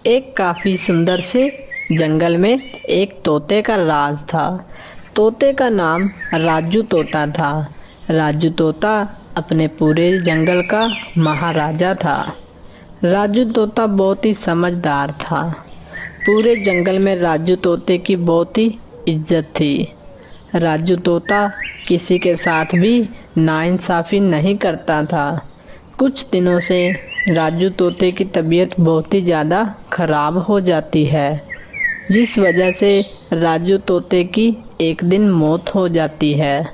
एक काफी सुंदर से जंगल में एक तोते का राज था। तोते का नाम राजू तोता था। राजू तोता अपने पूरे जंगल का महाराजा था। राजू तोता बहुत ही समझदार था। पूरे जंगल में राजू तोते की बहुत ही इज्जत थी। राजू तोता किसी के साथ भी नाइंसाफ़ी नहीं करता था। कुछ दिनों से राजू तोते की तबीयत बहुत ही ज़्यादा खराब हो जाती है, जिस वजह से राजू तोते की एक दिन मौत हो जाती है।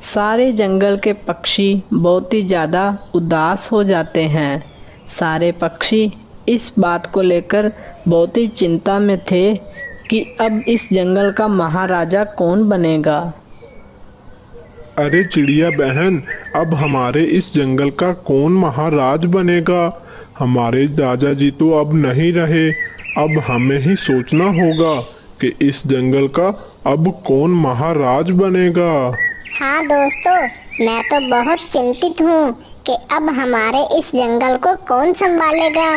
सारे जंगल के पक्षी बहुत ही ज़्यादा उदास हो जाते हैं। सारे पक्षी इस बात को लेकर बहुत ही चिंता में थे कि अब इस जंगल का महाराजा कौन बनेगा। अरे चिड़िया बहन, अब हमारे इस जंगल का कौन महाराज बनेगा? हमारे दादाजी तो अब नहीं रहे। अब हमें ही सोचना होगा कि इस जंगल का अब कौन महाराज बनेगा। हाँ दोस्तों, मैं तो बहुत चिंतित हूँ कि अब हमारे इस जंगल को कौन संभालेगा,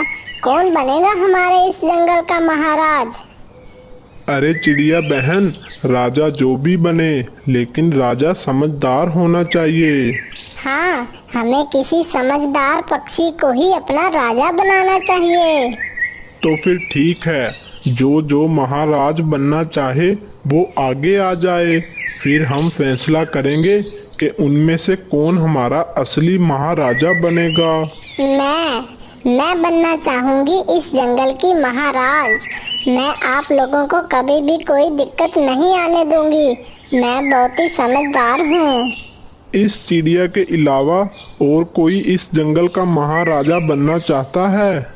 कौन बनेगा हमारे इस जंगल का महाराज। अरे चिड़िया बहन, राजा जो भी बने, लेकिन राजा समझदार होना चाहिए। हाँ, हमें किसी समझदार पक्षी को ही अपना राजा बनाना चाहिए। तो फिर ठीक है, जो जो महाराज बनना चाहे वो आगे आ जाए। फिर हम फैसला करेंगे कि उनमें से कौन हमारा असली महाराजा बनेगा। मैं बनना चाहूंगी इस जंगल की महाराज। मैं आप लोगों को कभी भी कोई दिक्कत नहीं आने दूंगी। मैं बहुत ही समझदार हूँ। इस चिड़िया के अलावा और कोई इस जंगल का महाराजा बनना चाहता है?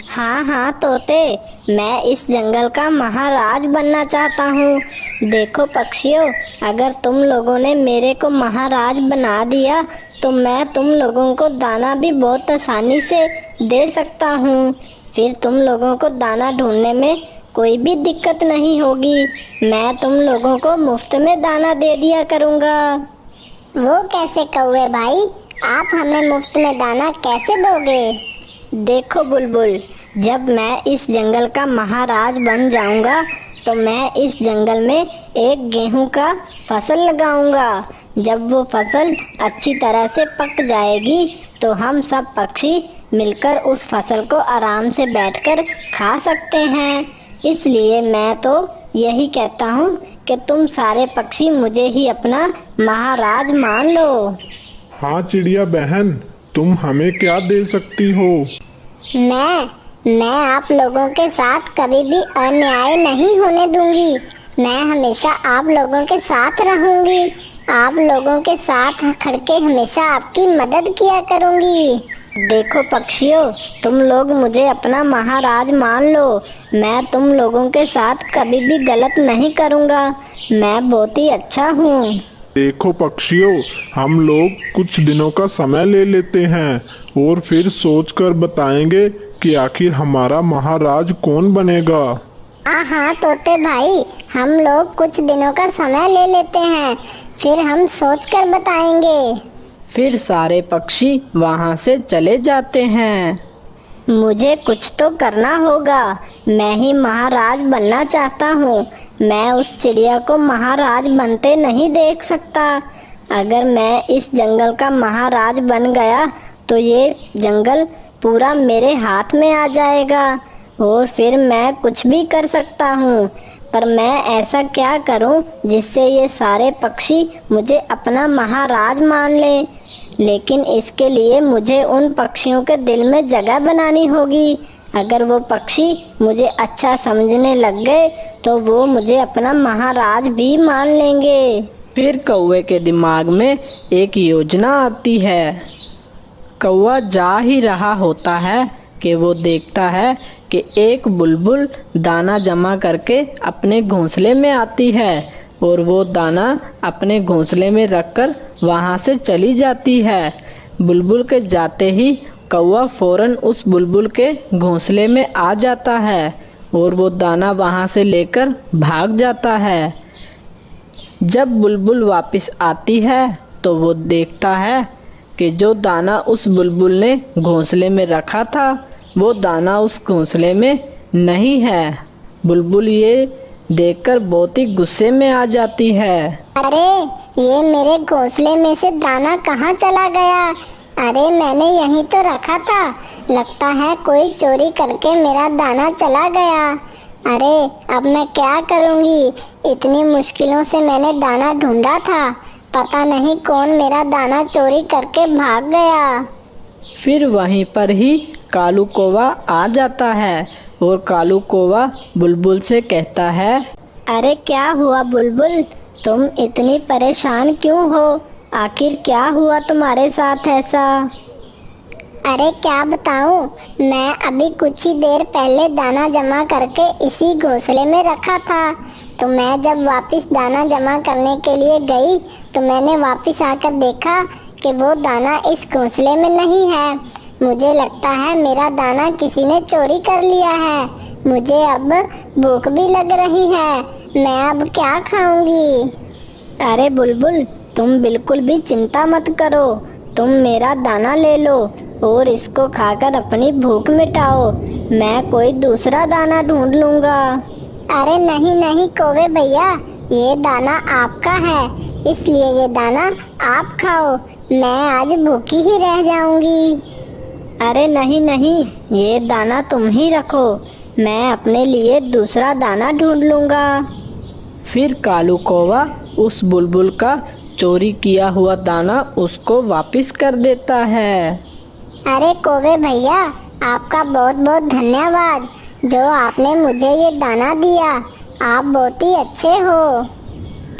हाँ हाँ तोते, मैं इस जंगल का महाराज बनना चाहता हूँ। देखो पक्षियों, अगर तुम लोगों ने मेरे को महाराज बना दिया तो मैं तुम लोगों को दाना भी बहुत आसानी से दे सकता हूँ। फिर तुम लोगों को दाना ढूंढने में कोई भी दिक्कत नहीं होगी। मैं तुम लोगों को मुफ्त में दाना दे दिया करूँगा। वो कैसे कौवे भाई, आप हमें मुफ्त में दाना कैसे दोगे? देखो बुलबुल, जब मैं इस जंगल का महाराज बन जाऊंगा तो मैं इस जंगल में एक गेहूं का फसल लगाऊंगा। जब वो फसल अच्छी तरह से पक जाएगी तो हम सब पक्षी मिलकर उस फसल को आराम से बैठकर खा सकते हैं। इसलिए मैं तो यही कहता हूँ कि तुम सारे पक्षी मुझे ही अपना महाराज मान लो। हाँ चिड़िया बहन, तुम हमें क्या दे सकती हो? मैं आप लोगों के साथ कभी भी अन्याय नहीं होने दूंगी। मैं हमेशा आप लोगों के साथ रहूंगी। आप लोगों के साथ खड़के हमेशा आपकी मदद किया करूंगी। देखो पक्षियों, तुम लोग मुझे अपना महाराज मान लो। मैं तुम लोगों के साथ कभी भी गलत नहीं करूंगा। मैं बहुत ही अच्छा हूँ। देखो पक्षियों, हम लोग कुछ दिनों का समय ले लेते हैं और फिर सोचकर बताएंगे कि आखिर हमारा महाराज कौन बनेगा। हाँ तोते भाई, हम लोग कुछ दिनों का समय ले लेते हैं, फिर हम सोचकर बताएंगे। फिर सारे पक्षी वहाँ से चले जाते हैं। मुझे कुछ तो करना होगा। मैं ही महाराज बनना चाहता हूँ। मैं उस चिड़िया को महाराज बनते नहीं देख सकता। अगर मैं इस जंगल का महाराज बन गया तो ये जंगल पूरा मेरे हाथ में आ जाएगा और फिर मैं कुछ भी कर सकता हूँ। पर मैं ऐसा क्या करूँ जिससे ये सारे पक्षी मुझे अपना महाराज मान लें। लेकिन इसके लिए मुझे उन पक्षियों के दिल में जगह बनानी होगी। अगर वो पक्षी मुझे अच्छा समझने लग गए तो वो मुझे अपना महाराज भी मान लेंगे। फिर कौवे के दिमाग में एक योजना आती है। कौवा जा ही रहा होता है कि वो देखता है कि एक बुलबुल दाना जमा करके अपने घोंसले में आती है और वो दाना अपने घोंसले में रखकर वहाँ से चली जाती है। बुलबुल के जाते ही कौवा फौरन उस बुलबुल के घोंसले में आ जाता है और वो दाना वहाँ से लेकर भाग जाता है। जब बुलबुल वापस आती है तो वो देखता है कि जो दाना उस बुलबुल ने घोंसले में रखा था वो दाना उस घोंसले में नहीं है। बुलबुल ये देखकर बहुत ही गुस्से में आ जाती है। अरे ये मेरे घोंसले में से दाना कहाँ चला गया? अरे मैंने यहीं तो रखा था, लगता है कोई चोरी करके मेरा दाना चला गया। अरे अब मैं क्या करूँगी? इतनी मुश्किलों से मैंने दाना ढूंढा था, पता नहीं कौन मेरा दाना चोरी करके भाग गया। फिर वहीं पर ही कालू कौवा आ जाता है और कालू कौवा बुलबुल से कहता है, अरे क्या हुआ बुलबुल, तुम इतनी परेशान क्यों हो? आखिर क्या हुआ तुम्हारे साथ ऐसा? अरे क्या बताऊं, मैं अभी कुछ ही देर पहले दाना जमा करके इसी घोंसले में रखा था, तो मैं जब वापस दाना जमा करने के लिए गई तो मैंने वापस आकर देखा कि वो दाना इस घोंसले में नहीं है। मुझे लगता है मेरा दाना किसी ने चोरी कर लिया है। मुझे अब भूख भी लग रही है, मैं अब क्या खाऊंगी? अरे बुलबुल, तुम बिल्कुल भी चिंता मत करो, तुम मेरा दाना ले लो और इसको खाकर अपनी भूख मिटाओ। मैं कोई दूसरा दाना ढूंढ लूंगा। अरे नहीं नहीं कौवे भैया, ये दाना आपका है, इसलिए ये दाना आप खाओ, मैं आज भूखी ही रह जाऊंगी। अरे नहीं नहीं, ये दाना तुम ही रखो, मैं अपने लिए दूसरा दाना ढूंढ लूंगा। फिर कालू कौवा उस बुलबुल का चोरी किया हुआ दाना उसको वापस कर देता है। अरे कौवे भैया, आपका बहुत बहुत धन्यवाद जो आपने मुझे ये दाना दिया, आप बहुत ही अच्छे हो।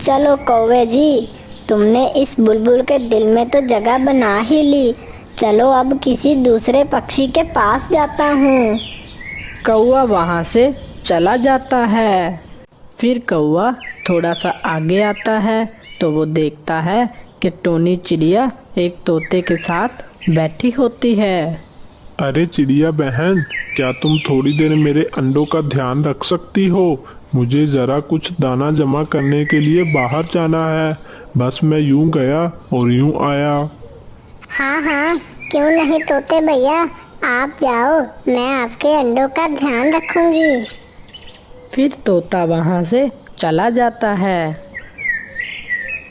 चलो कौवे जी, तुमने इस बुलबुल के दिल में तो जगह बना ही ली, चलो अब किसी दूसरे पक्षी के पास जाता हूँ। कौवा वहाँ से चला जाता है। फिर कौवा थोड़ा सा आगे आता है तो वो देखता है कि टोनी चिड़िया एक तोते के साथ बैठी होती है। अरे चिड़िया बहन, क्या तुम थोड़ी देर मेरे अंडों का ध्यान रख सकती हो? मुझे ज़रा कुछ दाना जमा करने के लिए बाहर जाना है, बस मैं यूं गया और यूं आया। हाँ हाँ, क्यों नहीं तोते भैया, आप जाओ, मैं आपके अंडों का ध्यान रखूंगी। फिर तोता वहाँ से चला जाता है।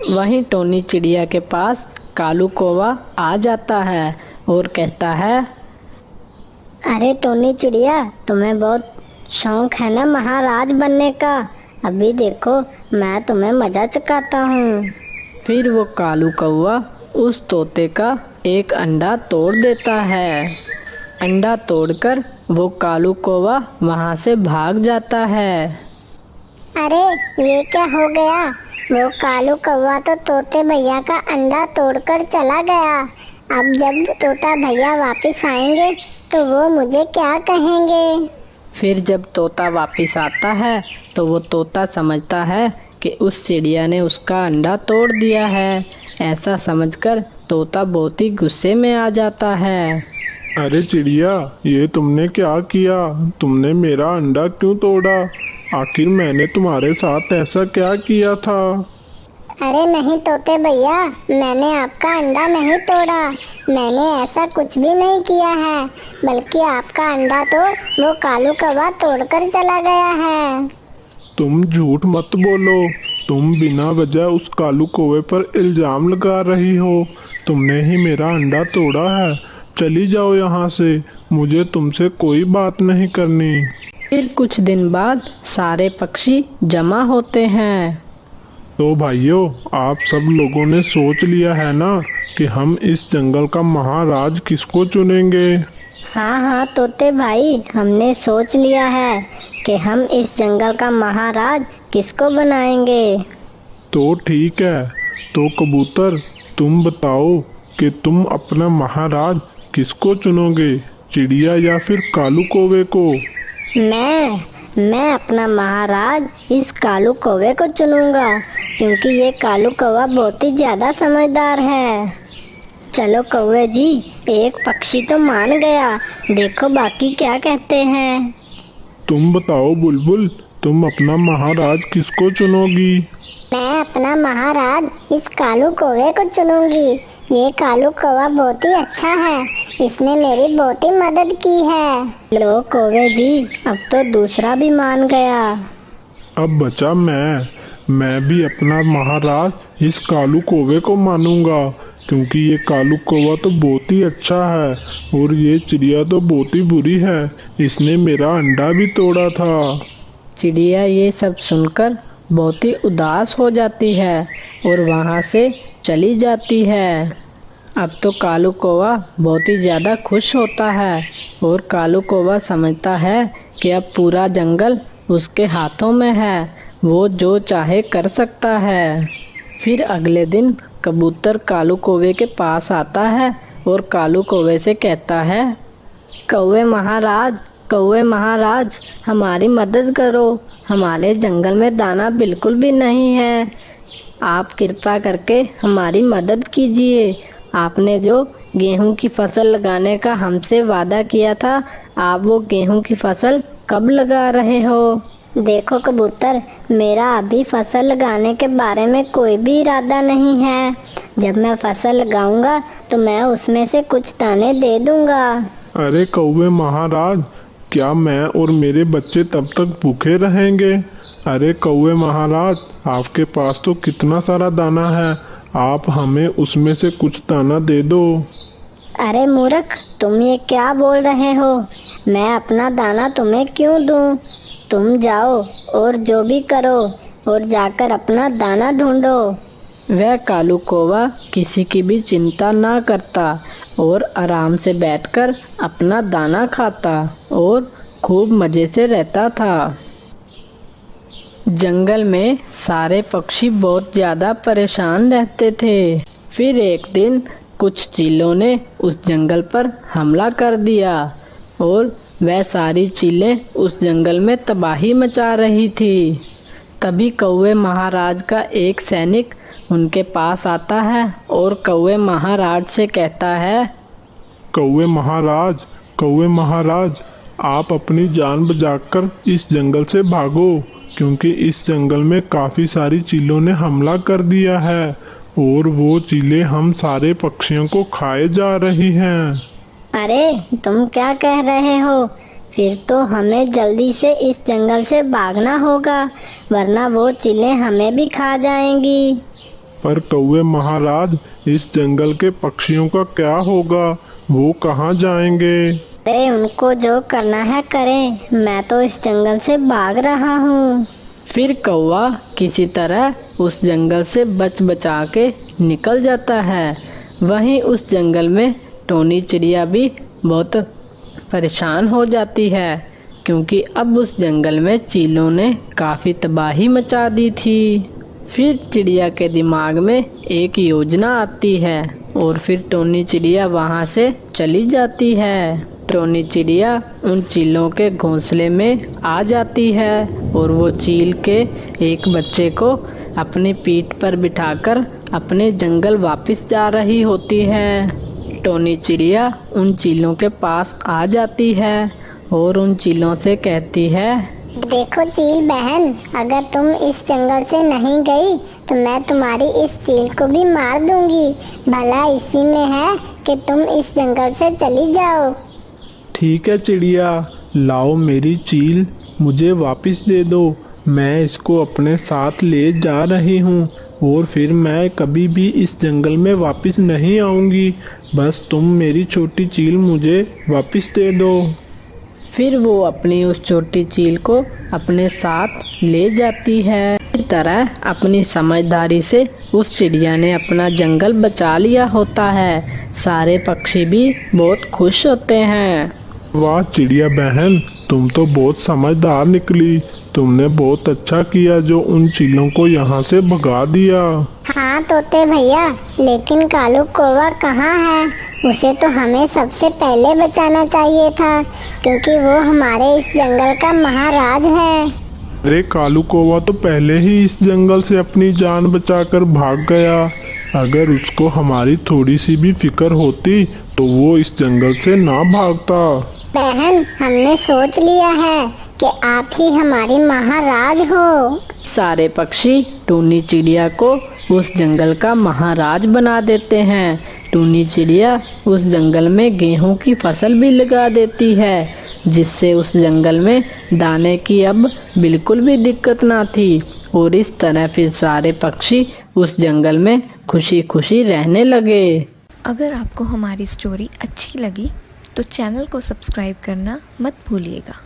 वहीं टोनी चिड़िया के पास कालू कौवा आ जाता है और कहता है, अरे टोनी चिड़िया, तुम्हें बहुत शौक है ना महाराज बनने का, अभी देखो मैं तुम्हें मजा चखाता हूँ। फिर वो कालू कौवा उस तोते का एक अंडा तोड़ देता है। अंडा तोड़कर वो कालू कौवा वहाँ से भाग जाता है। अरे ये क्या हो गया? वो कालू कौवा तो तोते भैया का अंडा तोड़कर चला गया। अब जब तोता भैया वापस आएंगे तो वो मुझे क्या कहेंगे? फिर जब तोता वापस आता है तो वो तोता समझता है कि उस चिड़िया ने उसका अंडा तोड़ दिया है। ऐसा समझकर तोता बहुत ही गुस्से में आ जाता है। अरे चिड़िया, ये तुमने क्या किया? तुमने मेरा अंडा क्यों तोड़ा? आखिर मैंने तुम्हारे साथ ऐसा क्या किया था? अरे नहीं तोते भैया, मैंने आपका अंडा नहीं तोड़ा, मैंने ऐसा कुछ भी नहीं किया है, बल्कि आपका अंडा तो वो कालू कौवा तोड़कर चला गया है। तुम झूठ मत बोलो, तुम बिना वजह उस कालू कौवे पर इल्जाम लगा रही हो। तुमने ही मेरा अंडा तोड़ा है, चली जाओ यहाँ से, मुझे तुमसे कोई बात नहीं करनी। फिर कुछ दिन बाद सारे पक्षी जमा होते हैं। तो भाइयों, आप सब लोगों ने सोच लिया है ना कि हम इस जंगल का महाराज किसको चुनेंगे? हाँ हाँ तोते भाई, हमने सोच लिया है कि हम इस जंगल का महाराज किसको बनाएंगे। तो ठीक है, तो कबूतर तुम बताओ कि तुम अपना महाराज किसको चुनोगे, चिड़िया या फिर कालू कौवे को? मैं अपना महाराज इस कालू कौवे को चुनूंगा, क्योंकि ये कालू कौवा बहुत ही ज्यादा समझदार है। चलो कौवे जी, एक पक्षी तो मान गया, देखो बाकी क्या कहते हैं। तुम बताओ बुलबुल, तुम अपना महाराज किसको चुनोगी? मैं अपना महाराज इस कालू कौवे को चुनूंगी। ये कालू कौवा बहुत ही अच्छा है, इसने मेरी बहुत ही मदद की है। लो कौवे जी, अब तो दूसरा भी मान गया। अब बचा मैं भी अपना महाराज इस कालू कौवे को मानूंगा, क्योंकि ये कालू कौवा तो बहुत ही अच्छा है और ये चिड़िया तो बहुत ही बुरी है, इसने मेरा अंडा भी तोड़ा था। चिड़िया ये सब सुनकर बहुत ही उदास हो जाती है और वहाँ से चली जाती है। अब तो कालू कौवा बहुत ही ज़्यादा खुश होता है और कालू कौवा समझता है कि अब पूरा जंगल उसके हाथों में है, वो जो चाहे कर सकता है। फिर अगले दिन कबूतर कालू कौवे के पास आता है और कालू कौवे से कहता है, कौवे महाराज हमारी मदद करो, हमारे जंगल में दाना बिल्कुल भी नहीं है, आप कृपा करके हमारी मदद कीजिए। आपने जो गेहूं की फसल लगाने का हमसे वादा किया था, आप वो गेहूं की फसल कब लगा रहे हो? देखो कबूतर, मेरा अभी फसल लगाने के बारे में कोई भी इरादा नहीं है। जब मैं फसल लगाऊंगा तो मैं उसमें से कुछ दाने दे दूंगा। अरे कौवे महाराज, क्या मैं और मेरे बच्चे तब तक भूखे रहेंगे? अरे कौवे महाराज, आपके पास तो कितना सारा दाना है, आप हमें उसमें से कुछ दाना दे दो। अरे मूर्ख, तुम ये क्या बोल रहे हो? मैं अपना दाना तुम्हें क्यों दूं? तुम जाओ और जो भी करो और जाकर अपना दाना ढूंढो। वह कालू कौवा किसी की भी चिंता ना करता और आराम से बैठकर अपना दाना खाता और खूब मज़े से रहता था। जंगल में सारे पक्षी बहुत ज़्यादा परेशान रहते थे। फिर एक दिन कुछ चीलों ने उस जंगल पर हमला कर दिया और वह सारी चीलें उस जंगल में तबाही मचा रही थी। तभी कौवे महाराज का एक सैनिक उनके पास आता है और कौवे महाराज से कहता है, कौवे महाराज, आप अपनी जान बचाकर इस जंगल से भागो, क्योंकि इस जंगल में काफ़ी सारी चीलों ने हमला कर दिया है और वो चीलें हम सारे पक्षियों को खाए जा रही हैं। अरे तुम क्या कह रहे हो? फिर तो हमें जल्दी से इस जंगल से भागना होगा, वरना वो चीलें हमें भी खा जाएंगी। पर कौवे महाराज, इस जंगल के पक्षियों का क्या होगा? वो कहाँ जाएंगे? अरे उनको जो करना है करें, मैं तो इस जंगल से भाग रहा हूँ। फिर कौवा किसी तरह उस जंगल से बचा के निकल जाता है। वहीं उस जंगल में टोनी चिड़िया भी बहुत परेशान हो जाती है, क्योंकि अब उस जंगल में चीलों ने काफ़ी तबाही मचा दी थी। फिर चिड़िया के दिमाग में एक योजना आती है और फिर टोनी चिड़िया वहाँ से चली जाती है। टोनी चिड़िया उन चीलों के घोंसले में आ जाती है और वो चील के एक बच्चे को अपनी पीठ पर बिठाकर अपने जंगल वापस जा रही होती है। टोनी चिड़िया उन चीलों के पास आ जाती है और उन चीलों से कहती है, देखो चील बहन, अगर तुम इस जंगल से नहीं गई तो मैं तुम्हारी इस चील को भी मार दूंगी। भला इसी में है कि तुम इस जंगल से चली जाओ। ठीक है चिड़िया, लाओ मेरी चील मुझे वापस दे दो, मैं इसको अपने साथ ले जा रही हूँ और फिर मैं कभी भी इस जंगल में वापस नहीं आऊँगी। बस तुम मेरी छोटी चील मुझे वापस दे दो। फिर वो अपनी उस छोटी चील को अपने साथ ले जाती है। इस तरह अपनी समझदारी से उस चिड़िया ने अपना जंगल बचा लिया होता है। सारे पक्षी भी बहुत खुश होते हैं। वाह चिड़िया बहन, तुम तो बहुत समझदार निकली। तुमने बहुत अच्छा किया जो उन चीलों को यहाँ से भगा दिया। हाँ तोते भैया, लेकिन कालू कौवा कहाँ है? उसे तो हमें सबसे पहले बचाना चाहिए था, क्योंकि वो हमारे इस जंगल का महाराज है। अरे कालू कौवा तो पहले ही इस जंगल से अपनी जान बचाकर भाग गया। अगर उसको हमारी थोड़ी सी भी फिक्र होती तो वो इस जंगल से ना भागता। बहन, हमने सोच लिया है कि आप ही हमारी महाराज हो। सारे पक्षी टोनी चिड़िया को उस जंगल का महाराज बना देते हैं। टूनी चिड़िया उस जंगल में गेहूं की फसल भी लगा देती है, जिससे उस जंगल में दाने की अब बिल्कुल भी दिक्कत ना थी। और इस तरह फिर सारे पक्षी उस जंगल में खुशी खुशी रहने लगे। अगर आपको हमारी स्टोरी अच्छी लगी तो चैनल को सब्सक्राइब करना मत भूलिएगा।